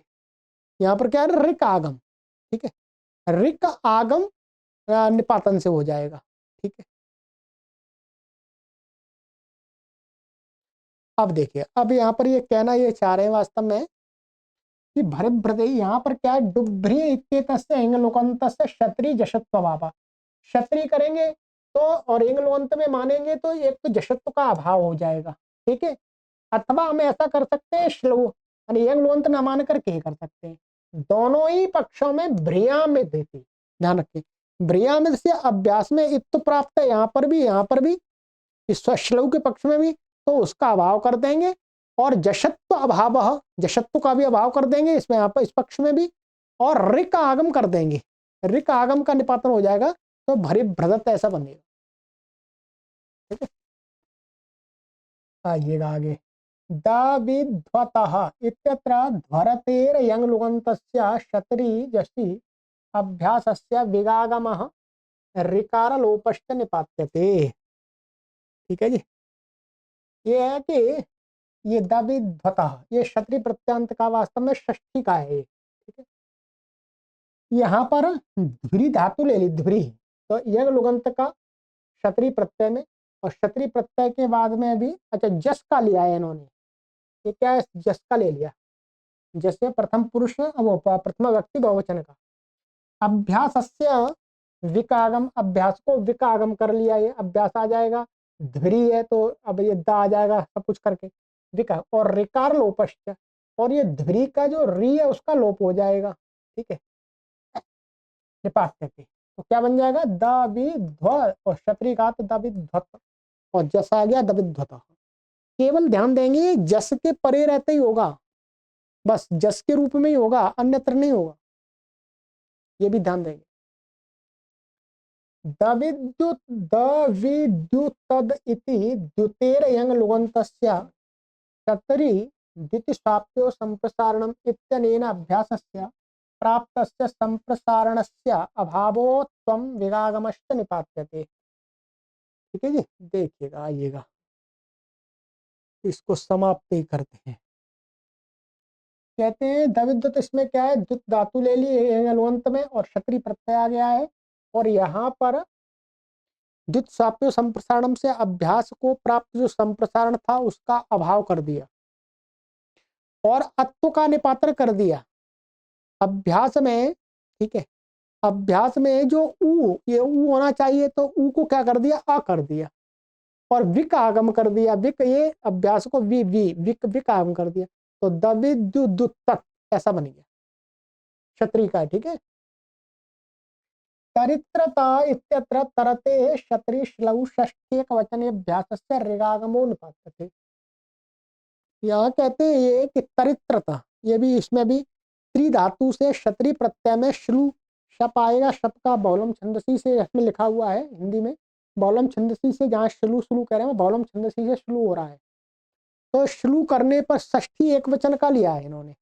[SPEAKER 1] यहाँ पर क्या है, ऋक आगम, ठीक है, ऋक आगम निपातन से हो जाएगा, ठीक है। अब देखिए, अब यहाँ पर ये कहना ये चाह रहे हैं वास्तव में कि भरभ्रदे, यहाँ पर क्या है, डुभ्री इत्येतस्य इंगलोकंतस्य क्षत्रिय जशत्व भावा, क्षत्रिय करेंगे तो और इंगलोकंत में मानेंगे तो एक तो जशत्व का अभाव हो जाएगा, ठीक है। अथवा हम ऐसा कर सकते हैं, श्लो यानी इंगलोकंत न मान करके ही कर सकते हैं। दोनों ही पक्षों में भ्रिया में देती, ध्यान रखिए, भ्रिया में से अभ्यास में इत प्राप्त है, यहाँ पर भी इस श्लव के पक्ष में भी तो उसका अभाव कर देंगे, और जशत्व अभाव, जशत्व का भी अभाव कर देंगे इसमें, यहाँ पर इस पक्ष में भी, और ऋक आगम कर देंगे, ऋक आगम का निपातन हो जाएगा, तो भरी भ्रदत्त ऐसा बनेगा, ठीक है। आइएगा आगे, दाविध्वतः इत्यत्र ध्वरतेर यंगलुगन्तस्य क्षत्री जसि अभ्यासस्य विगागमः ऋकार लोपश्च निपात्यते, ठीक है जी। ये है कि ये दाविध्वतः, ये क्षत्रिय प्रत्यांत का वास्तव में षष्ठी का है, ठीक है। यहाँ पर ध्वरी धातु ले ली, ध्वरी, तो यह लुगंत का क्षत्रिय प्रत्यय में, और क्षत्रिय प्रत्यय के बाद में भी अच्छा जस का लिया है इन्होंने, ये क्या है, जस का ले लिया, जैसे प्रथम पुरुष वो प्रथम व्यक्ति बहुवचन का, अभ्यासस्य विकागम, अभ्यास को विकागम कर लिया, ये अभ्यास आ जाएगा, ध्वरी है तो अब ये दा आ जाएगा सब कुछ करके, विका, और ऋकार लोपश्च, और ये ध्वरी का जो री है उसका लोप हो जाएगा, ठीक है, निपात करके, तो क्या बन जाएगा, दविध्व, और क्षत्रिय का तो दविध्वत, और जस आ गया दविध्वत। केवल ध्यान देंगे जस के परे रहते ही होगा, बस जस के रूप में ही होगा, अन्यत्र नहीं होगा, ये भी ध्यान देंगे। दविद्युत दविद्युतद इति द्युतेर यंग लुगन्तस्य क्षत्री द्युति स्वाप्यो संप्रसारणम इत्यनेन अभ्यासस्य प्राप्तस्य संप्रसारणस्य अभावो त्वं विगागमश्च निपात्यते, ठीक है जी। देखिएगा आइएगा, इसको समाप्त ही करते हैं। कहते हैं दविद्युत, इसमें क्या है, द्युत धातु ले ली अलवंत में और क्षत्रिय प्रत्यय आ गया है, और यहाँ पर द्युत साप्य संप्रसारणम से अभ्यास को प्राप्त जो संप्रसारण था उसका अभाव कर दिया, और अत्व का निपातन कर दिया अभ्यास में, ठीक है। अभ्यास में जो ऊ, ये ऊ होना चाहिए तो ऊ को क्या कर दिया, आ कर दिया, और विक आगम कर दिया, विक, ये अभ्यास को विक विक आगम कर दिया, तो दविद्युत ऐसा बन गया क्षत्रिय का, ठीक है। तरित्रता इत्यत्र तरते क्षत्रिय श्लौ षष्ठ्यक वचने अभ्यासस्य ऋगागमो निपात्यते। यहाँ कहते हैं ये कि तरित्रता, ये भी इसमें भी त्रिधातु से क्षत्रिय प्रत्यय में श्लू शप आएगा, शप का बहुलम छंदसी से इसमें लिखा हुआ है हिंदी में, बहुलम छंदसी से, जहाँ श्लू श्लू कह रहे हैं बहुलम छंदसी से श्लू हो रहा है, तो श्लू करने पर षष्ठी एक वचन का लिया है इन्होंने,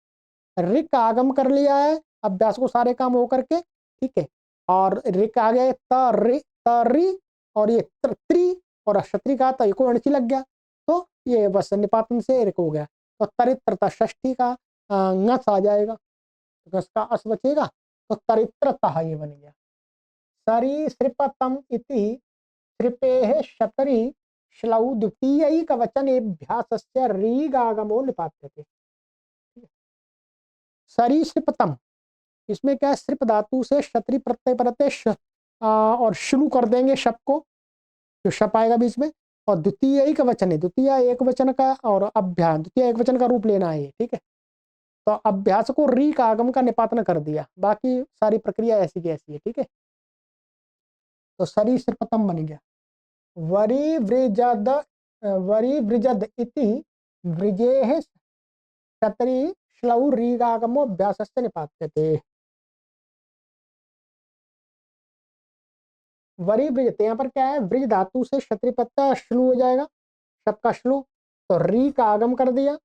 [SPEAKER 1] ऋक आगम कर लिया है अभ्यास को सारे काम हो करके, ठीक है, और ऋक आ गया तरी, और ये त्रि, और क्षत्रिय का तो एको अणची लग गया, तो ये बस निपातन से ऋक हो गया, तो तरित्रता षष्ठी का ngस आ जाएगा, तो ngस का अस बचेगा, तो तरित्रता ये बन गया। सरीसृपतम इति सृपेः क्षत्री श्लौ द्वितीयैक वचनेभ्यासस्य रीगागमो निपात्यते। सरीसृपतम, इसमें क्या है, सृप धातु से क्षत्रिय प्रत्यय प्रत्यय और शुरू कर देंगे शप को, जो शप आएगा बीच में, और द्वितीय का वचन है, द्वितीय एक वचन का, और अभ्यास द्वितीय एक वचन का रूप लेना है, ठीक है। तो अभ्यास को री का आगम का निपातन कर दिया, बाकी सारी प्रक्रिया ऐसी की ऐसी है, ठीक है। तो सरी सृपतम बन गया। वरी वृजद, वरी वृजद इति वृजेः क्षत्री श्लौ रीगागमो अभ्यासस्य निपात्यते। वरी वृज, यहाँ पर क्या है, वृज धातु से क्षत्रिय प्रत्यय श्लू हो जाएगा, शब का श्लू, तो री का आगम कर दिया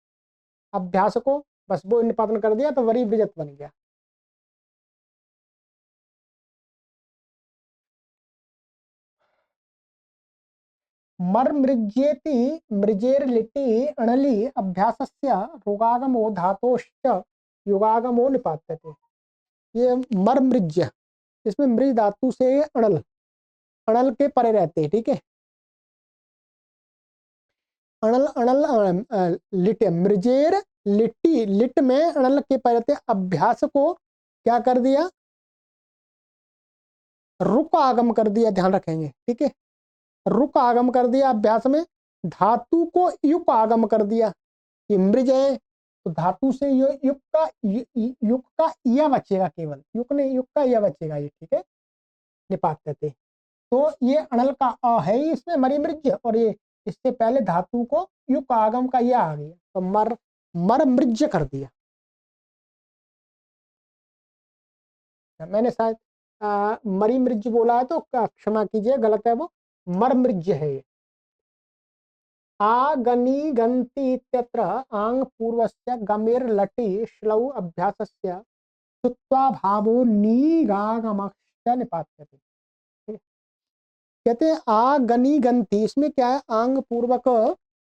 [SPEAKER 1] अभ्यास को, बस वो निपातन कर दिया, तो वरी वृजत बन गया। मर मृज्येति मृजेर लिटि अणलि अभ्यासस्य रोगागमो धातोश्च युगागमो निपात्यते। ये मर मृज्य, इसमें मृज धातु से अणल, अणल के परे रहते हैं, ठीक है। अणल अणल लिट, मृजेर लिट्टी, लिट में अणल के परे रहते। अभ्यास को क्या कर दिया, रुक आगम कर दिया, ध्यान रखेंगे, ठीक है। रुक आगम कर दिया अभ्यास में, धातु को युक आगम कर दिया। ये मृज है तो धातु से युक का या बचेगा, केवल युक ने युक का या बचेगा ये, ठीक है। निपात्यते, तो ये अणल का अ है ही इसमें मरी मृज, और ये इससे पहले धातु को युक आगम का या आ गया, तो मर मर मृज कर दिया। मैंने शायद मरी मृज बोला है तो क्षमा कीजिए, गलत है वो, मर मृज है ये। आगनी गंति इत्यत्र आंग पूर्वस्य गमेर लटि श्लौ अभ्यासस्य सुत्वा भावो नीगागमश्च निपात्यते। कहते हैं आगनी गंति, इसमें क्या है, आंग पूर्वक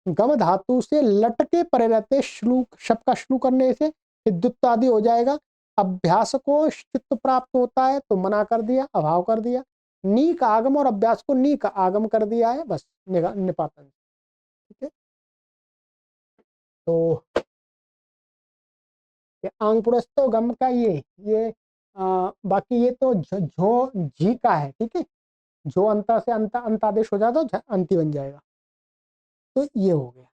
[SPEAKER 1] गम धातु से लट के परे रहते, श्लूक शब्द का श्लू करने से विद्युत आदि हो जाएगा। अभ्यास को चित्त प्राप्त होता है तो मना कर दिया, अभाव कर दिया। नी का आगम और अभ्यास को नी का आगम कर दिया है, बस निपातन, ठीक है। तो ये आंग पुरस्तो गम का ये बाकी ये तो झो जी का है, ठीक है। जो अंता से अंतादेश हो जाता तो अंति बन जाएगा, तो ये हो गया,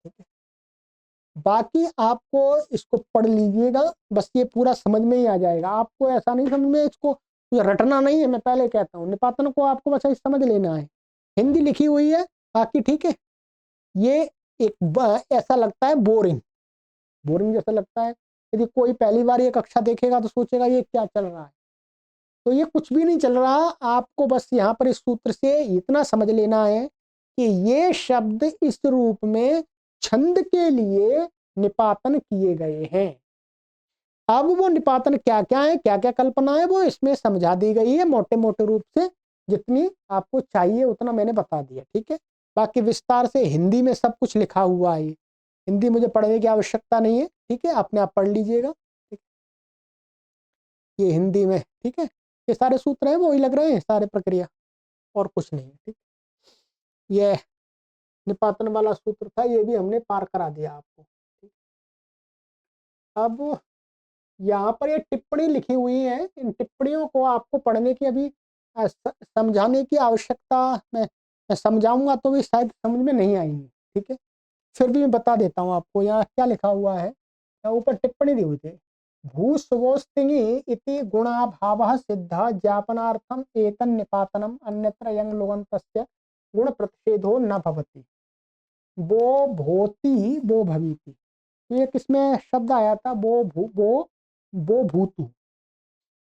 [SPEAKER 1] ठीक है। बाकी आपको इसको पढ़ लीजिएगा, बस ये पूरा समझ में ही आ जाएगा आपको, ऐसा नहीं समझ में, इसको रटना नहीं है, मैं पहले कहता हूँ। निपातन को आपको बस समझ लेना है, हिंदी लिखी हुई है बाकी, ठीक है। ये एक ऐसा लगता है बोरिंग, बोरिंग जैसा लगता है, यदि कोई पहली बार ये कक्षा देखेगा तो सोचेगा ये क्या चल रहा है, तो ये कुछ भी नहीं चल रहा। आपको बस यहाँ पर इस सूत्र से इतना समझ लेना है कि ये शब्द इस रूप में छंद के लिए निपातन किए गए हैं। अब वो निपातन क्या क्या है, क्या क्या कल्पना है, वो इसमें समझा दी गई है मोटे मोटे रूप से, जितनी आपको चाहिए उतना मैंने बता दिया, ठीक है। बाकी विस्तार से हिंदी में सब कुछ लिखा हुआ है, हिंदी मुझे पढ़ने की आवश्यकता नहीं है, ठीक है, अपने आप पढ़ लीजिएगा, ठीक। ये हिंदी में, ठीक है, ये सारे सूत्र हैं वो ही लग रहे हैं, सारे प्रक्रिया, और कुछ नहीं है, ठीक। ये निपातन वाला सूत्र था, ये भी हमने पार करा दिया आपको, ठीक। अब यहाँ पर ये टिप्पणी लिखी हुई है, इन टिप्पणियों को आपको पढ़ने की अभी समझाने की आवश्यकता, मैं समझाऊंगा तो भी शायद समझ में नहीं आएंगी, ठीक है। फिर भी मैं बता देता हूँ आपको, यहाँ क्या लिखा हुआ है, ऊपर टिप्पणी दी हुई थी। भूस्वोस्तिङि इति गुणाभावः सिद्धः ज्ञापनार्थम एतन् निपातनम अन्यत्र यंग लुगन्तस्य गुण प्रतिषेधो न भवति। वो भोति वो भवीति, ये किसमें शब्द आया था, वो भूतु,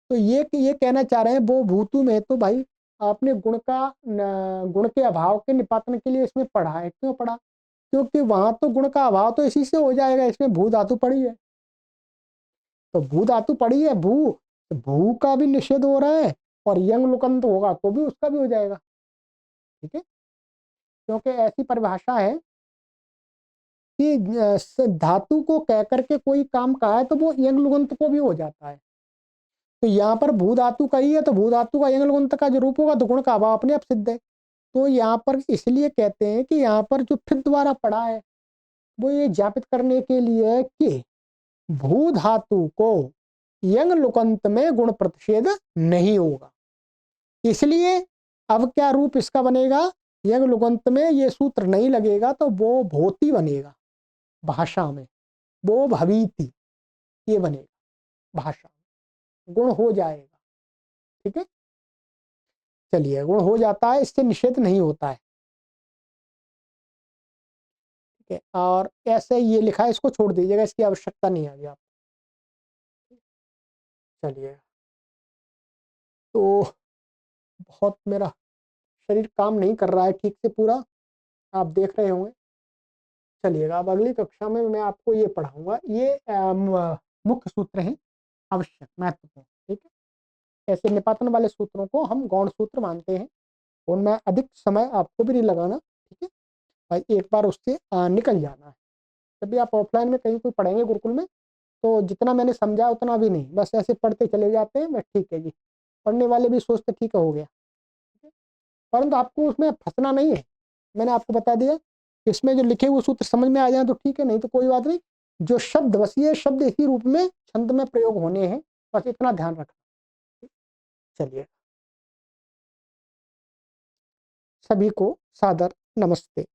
[SPEAKER 1] तो ये कहना चाह रहे हैं वो भूतु में, तो भाई आपने गुण के अभाव के निपातन के लिए इसमें पढ़ा है, क्यों पढ़ा, क्योंकि वहां तो गुण का अभाव तो इसी से हो जाएगा, इसमें भू धातु पड़ी है, तो भू धातु पड़ी है, भू, तो भू का भी निषेध हो रहा है, और यंग लुकंत होगा तो भी उसका भी हो जाएगा, ठीक है। क्योंकि ऐसी परिभाषा है कि धातु को कह करके कोई काम कहा है तो वो यंग लुगंत को भी हो जाता है। तो यहाँ पर भू धातु का ही है, तो भू धातु का यंग लुगंत का जो रूप होगा तो गुण का अभाव अपने आप सिद्ध है। तो यहाँ पर इसलिए कहते हैं कि यहाँ पर जो फिर द्वारा पढ़ा है वो ये ज्ञापित करने के लिए कि भू धातु को यंग लुकंत में गुण प्रतिषेध नहीं होगा, इसलिए अब क्या रूप इसका बनेगा, यंग लुगंत में ये सूत्र नहीं लगेगा तो वो भोति बनेगा भाषा में, वो भवीति ये बनेगा भाषा में, गुण हो जाएगा, ठीक है। चलिए, गुण हो जाता है, इससे निषेध नहीं होता है, ठीक है। और ऐसे ये लिखा है, इसको छोड़ दीजिएगा, इसकी आवश्यकता नहीं आएगी आप। चलिए, तो बहुत मेरा शरीर काम नहीं कर रहा है ठीक से पूरा, आप देख रहे होंगे। चलिएगा, अब अगली कक्षा में मैं आपको ये पढ़ाऊंगा, ये मुख्य सूत्र हैं आवश्यक महत्वपूर्ण, ठीक है। ऐसे निपातन वाले सूत्रों को हम गौण सूत्र मानते हैं, उनमें अधिक समय आपको भी नहीं लगाना। और एक बार उससे निकल जाना है। जब भी आप ऑफलाइन में कहीं कोई पढ़ेंगे गुरुकुल में, तो जितना मैंने समझा उतना भी नहीं, बस ऐसे पढ़ते चले जाते हैं, बस ठीक है जी। पढ़ने वाले भी सोचते ठीक है, हो गया। परंतु आपको उसमें फँसना नहीं है। मैंने आपको बता दिया, इसमें जो लिखे हुए सूत्र समझ में आ जाएँ तो ठीक है, नहीं तो कोई बात नहीं। जो शब्द बस ये शब्द इसी रूप में छंद में प्रयोग होने हैं, बस इतना ध्यान रखना। चलिए, सभी को सादर नमस्ते।